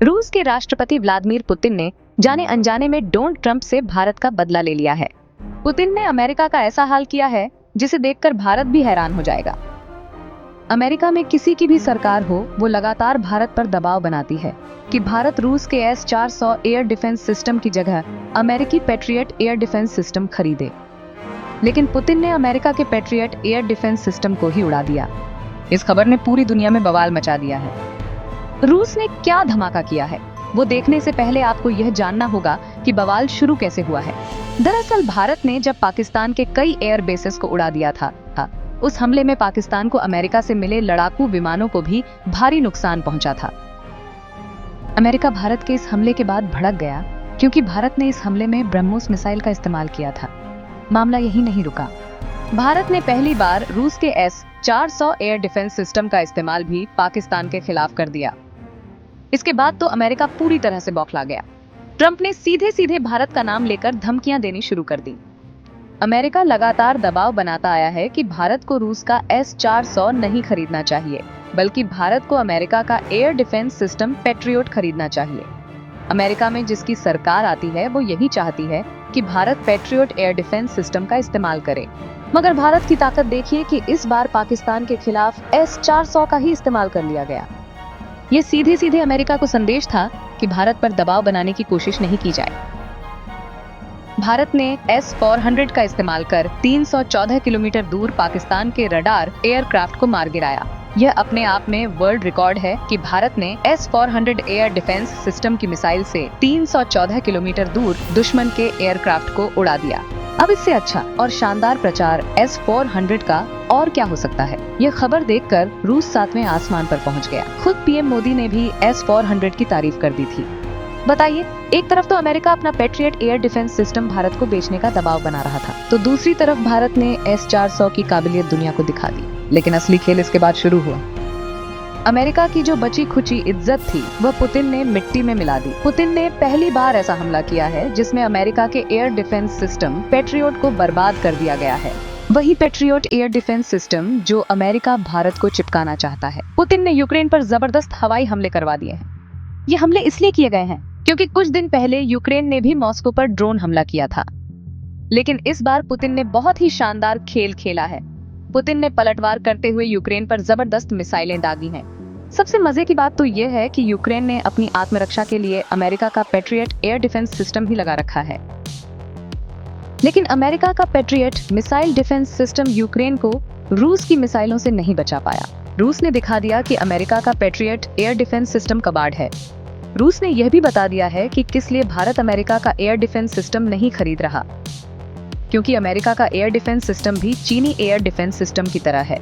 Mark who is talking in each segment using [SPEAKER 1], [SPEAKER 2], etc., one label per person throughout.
[SPEAKER 1] रूस के राष्ट्रपति व्लादिमीर पुतिन ने जाने अनजाने में डोनाल्ड ट्रंप से भारत का बदला ले लिया है। पुतिन ने अमेरिका का ऐसा हाल किया है जिसे देखकर भारत भी हैरान हो जाएगा। अमेरिका में किसी की भी सरकार हो, वो लगातार भारत पर दबाव बनाती है कि भारत रूस के S-400 एयर डिफेंस सिस्टम की जगह अमेरिकी पैट्रियट एयर डिफेंस सिस्टम खरीदे। लेकिन पुतिन ने अमेरिका के पैट्रियट एयर डिफेंस सिस्टम को ही उड़ा दिया। इस खबर ने पूरी दुनिया में बवाल मचा दिया है। रूस ने क्या धमाका किया है, वो देखने से पहले आपको यह जानना होगा कि बवाल शुरू कैसे हुआ है। दरअसल भारत ने जब पाकिस्तान के कई एयर बेसेस को उड़ा दिया था, उस हमले में पाकिस्तान को अमेरिका से मिले लड़ाकू विमानों को भी भारी नुकसान पहुंचा था। अमेरिका भारत के इस हमले के बाद भड़क गया क्योंकि भारत ने इस हमले में ब्रह्मोस मिसाइल का इस्तेमाल किया था। मामला यही नहीं रुका, भारत ने पहली बार रूस के S-400 एयर डिफेंस सिस्टम का इस्तेमाल भी पाकिस्तान के खिलाफ कर दिया। इसके बाद तो अमेरिका पूरी तरह से बौखला गया। ट्रंप ने सीधे सीधे भारत का नाम लेकर धमकियां देनी शुरू कर दी। अमेरिका लगातार दबाव बनाता आया है कि भारत को रूस का S-400 नहीं खरीदना चाहिए, बल्कि भारत को अमेरिका का एयर डिफेंस सिस्टम पैट्रियट खरीदना चाहिए। अमेरिका में जिसकी सरकार आती है वो यही चाहती है कि Bharat patriot air defence system का इस्तेमाल करे। मगर भारत की ताकत देखिए कि इस बार पाकिस्तान के खिलाफ S-400 का ही इस्तेमाल कर लिया गया। ये सीधे सीधे अमेरिका को संदेश था कि भारत पर दबाव बनाने की कोशिश नहीं की जाए। भारत ने S-400 का इस्तेमाल कर 314 किलोमीटर दूर पाकिस्तान के रडार एयरक्राफ्ट को मार गिराया। यह अपने आप में वर्ल्ड रिकॉर्ड है कि भारत ने S-400 एयर डिफेंस सिस्टम की मिसाइल से 314 किलोमीटर दूर दुश्मन के एयरक्राफ्ट को उड़ा दिया। अब इससे अच्छा और शानदार प्रचार S-400 का और क्या हो सकता है। यह खबर देखकर रूस 7वें आसमान पर पहुंच गया। खुद पीएम मोदी ने भी S-400 की तारीफ कर दी थी। बताइए, एक तरफ तो अमेरिका अपना patriot air defence system Bharat को बेचने का दबाव बना रहा था, तो दूसरी तरफ भारत ने S-400 की काबिलियत दुनिया को दिखा दी। लेकिन असली खेल इसके बाद शुरू हुआ। अमेरिका की जो बची खुची इज्जत थी वह पुतिन ने मिट्टी में मिला दी। पुतिन ने पहली बार ऐसा हमला किया है जिसमें अमेरिका के एयर डिफेंस सिस्टम पैट्रियट को बर्बाद कर दिया गया है। वही पैट्रियट एयर डिफेंस सिस्टम जो अमेरिका भारत को चिपकाना चाहता है। पुतिन ने यूक्रेन पर जबरदस्त हवाई हमले करवा दिए हैं। ये हमले इसलिए किए गए हैं क्योंकि कुछ दिन पहले यूक्रेन ने भी मॉस्को पर ड्रोन हमला किया था। लेकिन इस बार पुतिन ने बहुत ही शानदार खेल खेला है। पुतिन ने पलटवार करते हुए यूक्रेन पर जबरदस्त मिसाइलें दागी हैं। सबसे मजे की बात तो यह है कि यूक्रेन ने अपनी आत्मरक्षा के लिए अमेरिका का पैट्रियट एयर डिफेंस सिस्टम ही लगा रखा है। लेकिन अमेरिका का patriot missile defence system Ukraine को रूस की मिसाइलों से नहीं बचा पाया। रूस ने दिखा दिया कि अमेरिका का पैट्रियट एयर डिफेंस सिस्टम कबाड़ है। रूस ने यह भी बता दिया है कि किस लिए भारत अमेरिका का एयर डिफेंस सिस्टम नहीं खरीद रहा, क्योंकि अमेरिका का एयर डिफेंस सिस्टम भी चीनी एयर डिफेंस सिस्टम की तरह है।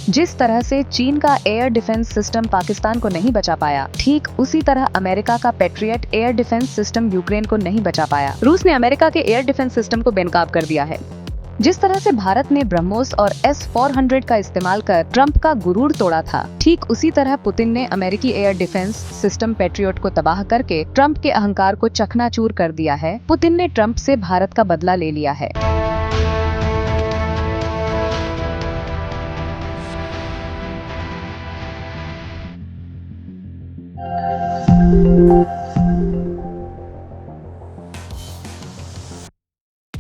[SPEAKER 1] जिस तरह से चीन का एयर डिफेंस सिस्टम पाकिस्तान को नहीं बचा पाया, ठीक उसी तरह अमेरिका का patriot air defence system Ukraine को नहीं बचा पाया। रूस ने अमेरिका के एयर डिफेंस सिस्टम को बेनकाब कर दिया है। जिस तरह से भारत ने ब्रह्मोस और S-400 का इस्तेमाल कर ट्रंप का गुरूर तोड़ा था, ठीक उसी तरह पुतिन ने अमेरिकी एयर डिफेंस सिस्टम पैट्रियट को तबाह करके ट्रंप के अहंकार को चकनाचूर कर दिया है। पुतिन ने ट्रंप से भारत का बदला ले लिया है।